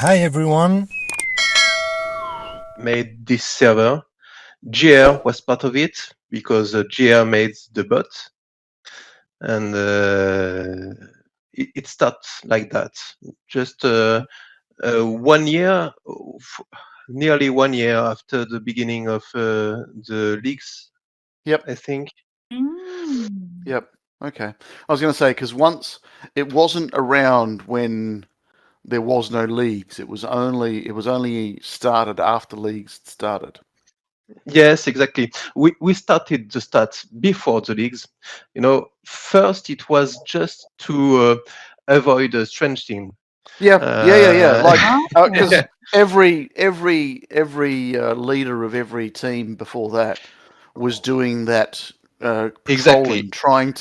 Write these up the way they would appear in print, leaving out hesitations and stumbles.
Hi everyone. Made this server. GR was part of it because GR made the bot, and it starts like that. Just 1 year, nearly 1 year after the beginning of the leagues, Yep. I think. Yep. Okay. I was going to say because once it wasn't around when there was no leagues. It was only started after leagues started. Yes, exactly. We started the stats before the leagues. First it was just to avoid a strange thing. Yeah. Like because Yeah, every leader of every team before that was doing that exactly. patrolling, trying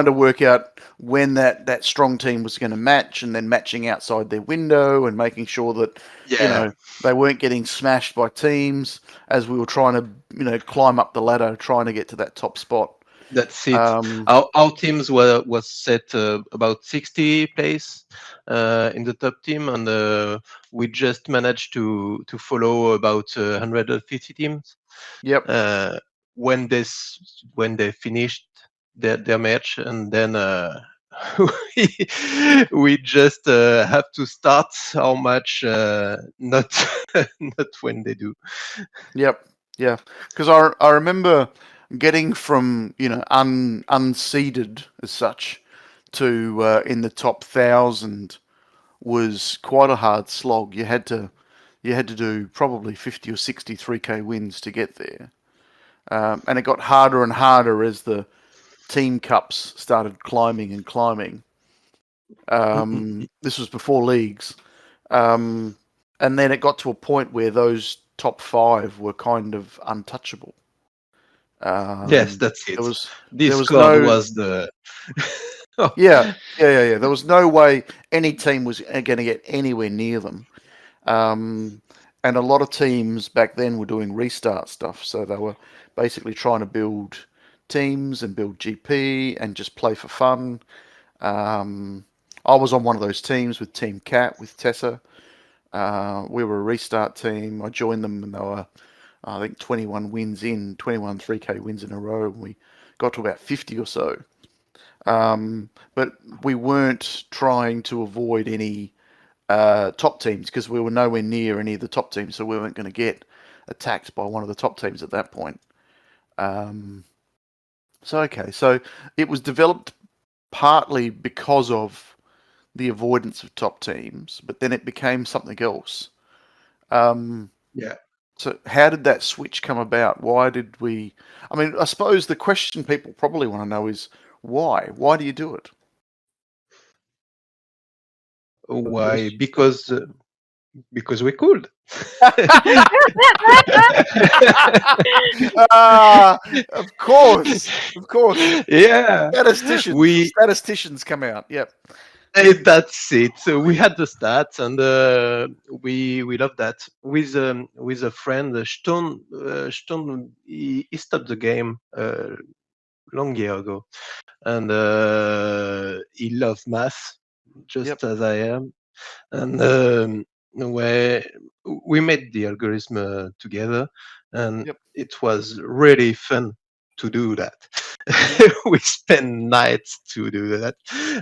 to work out when that strong team was going to match, and then matching outside their window and making sure that Yeah, they weren't getting smashed by teams as we were trying to climb up the ladder, trying to get to that top spot. that's it. Um, Our teams was set about 60 place in the top team, and we just managed to follow about 150 teams. yep. When they finished their match, and then we, we just have to start our match, not not when they do. Yep, yeah. Because I remember getting from unseeded as such to in the top 1,000 was quite a hard slog. You had to do probably 50 or 60 3K wins to get there, and it got harder and harder as the team cups started climbing and climbing. This was before leagues, um, and then it got to a point where those top five were kind of untouchable. Yes, Um, that's it. there was there was Discord no was the Oh, yeah. There was no way any team was going to get anywhere near them. Um, and a lot of teams back then were doing restart stuff, so they were basically trying to build teams and build GP and just play for fun. I was on one of those teams with Team Cat with Tessa. We were a restart team. I joined them and they were, I think, 21 3K wins in a row. And we got to about 50 or so. But we weren't trying to avoid any top teams because we were nowhere near any of the top teams, so we weren't going to get attacked by one of the top teams at that point. So it was developed partly because of the avoidance of top teams, but then it became something else. yeah. So how did that switch come about? Why did we? I mean, I suppose the question people probably want to know is why? Why do you do it? Why? Because we could. Of course, of course. Yeah, Statisticians come out. Yep. that's it. So we had the stats, and we love that. With a friend, Stone, he stopped the game long year ago, and he loves math just Yep. as I am, and we made the algorithm together, and Yep. it was really fun to do that. We spend nights to do that,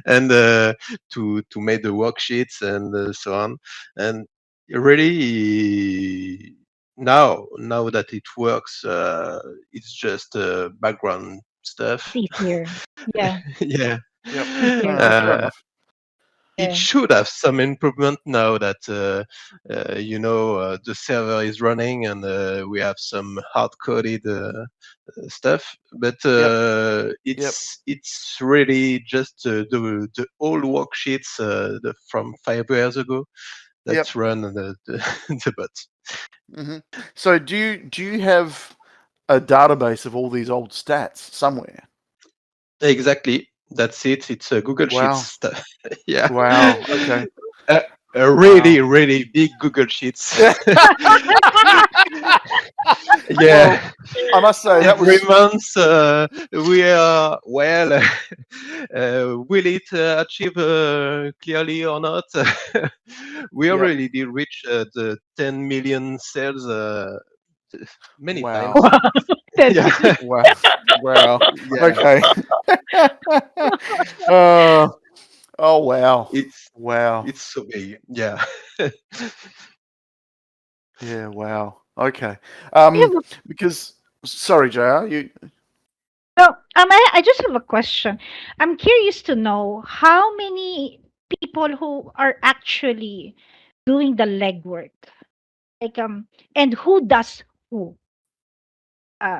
and to make the worksheets and so on, and really now that it works, it's just background stuff. Easier. Yeah. Yeah. Yep. Easier. Fair Uh, enough. it Yeah. should have some improvement now that the server is running, and we have some hard-coded stuff. But Yep. Yep. it's really just the old worksheets from 5 years ago Yep. that run the bot. So do you have a database of all these old stats somewhere? Exactly. That's it. It's a Google Sheets Wow. stuff. Yeah. Wow. Okay. A Wow. really, really big Google Sheets. Well, Yeah. I must say that Every was month we are well. Will it achieve clearly or not? We yep. already did reach the 10 million sales many times. Wow. Wow, 10 Yeah, million. Wow. Wow. yeah. Okay. uh, oh wow. It's Wow. it's so big. Yeah. Yeah. Wow. Okay. I have Because sorry, JR, you. I just have a question. I'm curious to know how many people who are actually doing the legwork, like and who does who.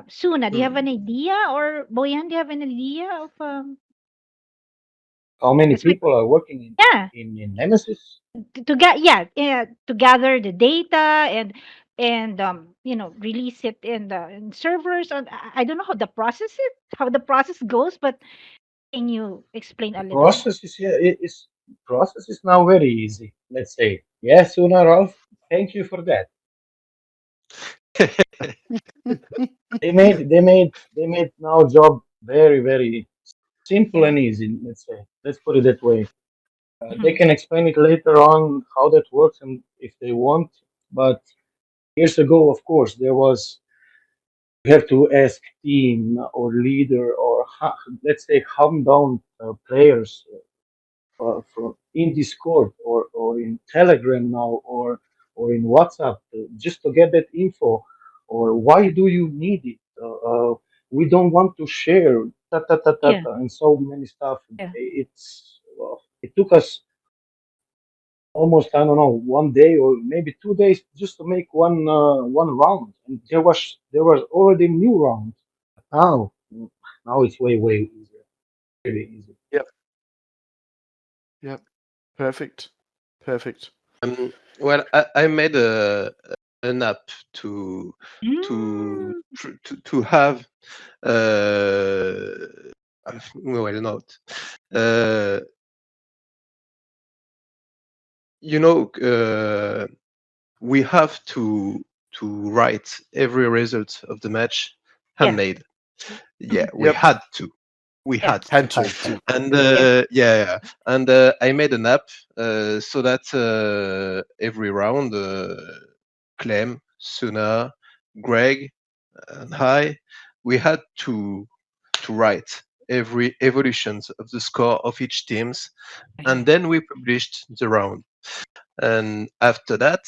Suna, do you have Mm. an idea, or Boyan, do you have an idea of How many That's my people are working yeah in Nemesis? to get yeah to gather the data and release it in servers. And I don't know how the process goes, but can you explain The a little more? process is, yeah, process is now very easy. Let's say, yes, Suna, Ralph. Thank you for that. They made now job very very simple Yeah. and easy. Let's say, let's put it that way. They Mhm. can explain it later on how that works and if they want. But years ago, of course, there was you have to ask team or leader or let's say calm down players from in Discord or in Telegram now or in WhatsApp just to get that info. Or why Yeah. do you need it? We don't want to share ta ta ta ta Yeah. ta and so many stuff. Yeah. It took us almost I don't know 1 day or maybe 2 days just to make one round, and there was already new round. Now now it's way easier, really easy. Yep. Yep. Perfect. Perfect. Um, well, I made an app to Mm. to have uh, well not uh, you know we have to write every result of the match Yeah. handmade. Yeah, Mhm. we Yep. had to. We Yeah. had Had to. to. And Yeah. yeah, and I made an app so that every round, Clem, Suna, Greg, and I, we had to write every evolutions of the score of each teams, Yeah. and then we published the round. And after that,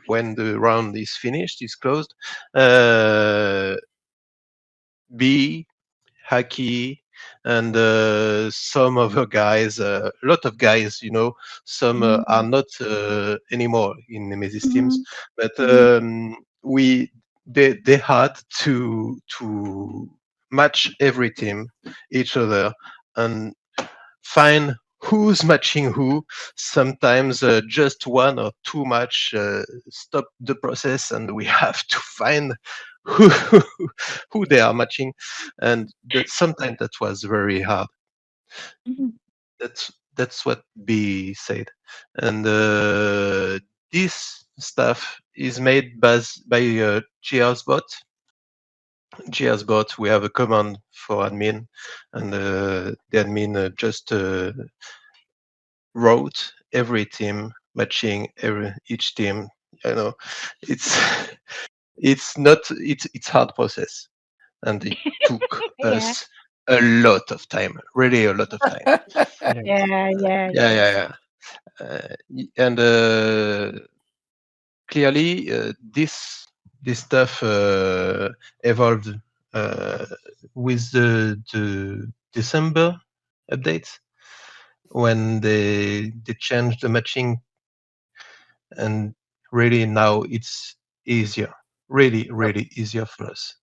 when the round is finished, is closed, uh, B, Haki, and some other guys, a lot of guys, some are Mhm. not anymore in Nemesis teams, Mhm. but Mhm. they had to match every team each other and find who's matching who. Sometimes just one or two match stop the process, and we have to find who who they are matching, and sometimes that was very hard. Mhm. That's what B said, and this stuff is made by GR's bot. GR's bot, we have a command for admin, and the admin just wrote every team, matching each team. You know, it's it's hard process, and it took Yeah. us a lot of time, really a lot of time. Yeah. Yeah. Yeah. Yeah, Yeah. yeah, yeah. And clearly, this stuff evolved uh, with the December updates when they changed the matching, and really now it's easier, really easier for us.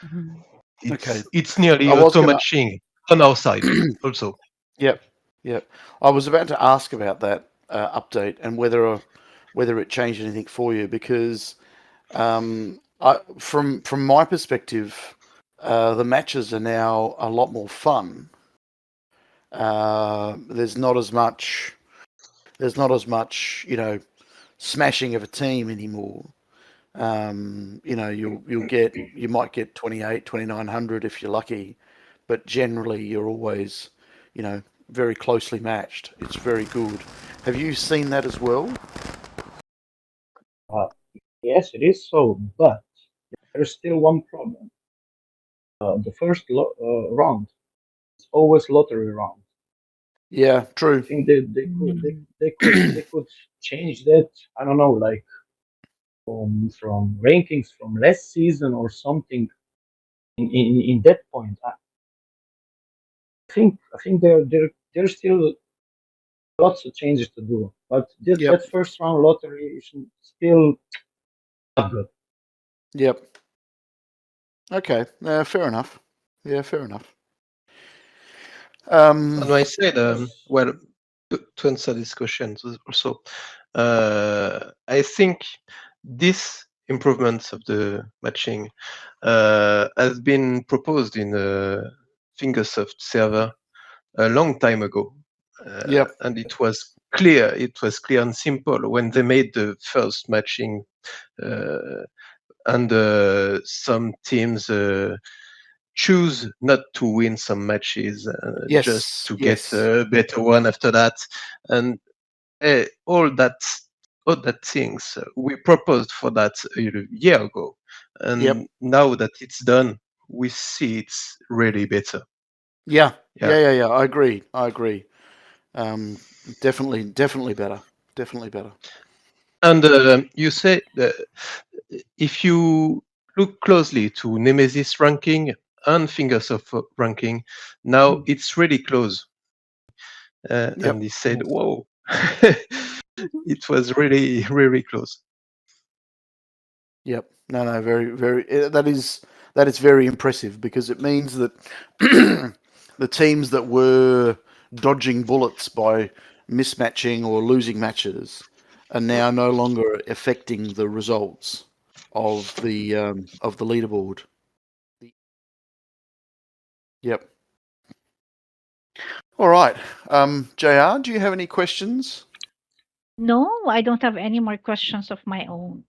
Mhm. Okay. It's nearly I was auto gonna. matching on our side also. Yep. Yep. I was about to ask about that update and whether it changed anything for you because from my perspective, the matches are now a lot more fun. There's not as much. There's not as much. Smashing of a team anymore. You might get 28, 2900 if you're lucky, but generally you're always, very closely matched. It's very good. Have you seen that as well? Uh, yes, it is so, but there's still one problem. The first round is always lottery round. Yeah, true. I think they could change that. I don't know, like from rankings from last season or something. In that point, I think there's still lots of changes to do. But that Yep, first round lottery is still not good. yep. Okay, fair enough. Yeah, fair enough. On my side, Because well, to answer this question also, I think this improvements of the matching has been proposed in a Fingersoft server a long time ago, Yep, and it was clear. It was clear and simple when they made the first matching, uh, and some teams choose not to win some matches just yes, to get yes, a better one after that, and uh, all that all that things we proposed for that a year ago, yep, and now that it's done, we see it's really better. yeah, Yeah. yeah. I agree. I agree. Um, definitely better. Definitely better. And you say that if you look closely to Nemesis ranking and Fingers of ranking, now it's really close. And Yep, he said, yes, "Whoa, it was really, really close." yep. No, that is very impressive because it means that the teams that were dodging bullets by mismatching or losing matches are now no longer affecting the results of the leaderboard. Yep. All right. JR, do you have any questions? No, I don't have any more questions of my own.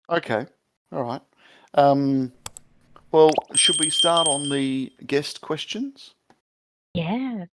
Okay. All right. Um, well, should we start on the guest questions? Yes.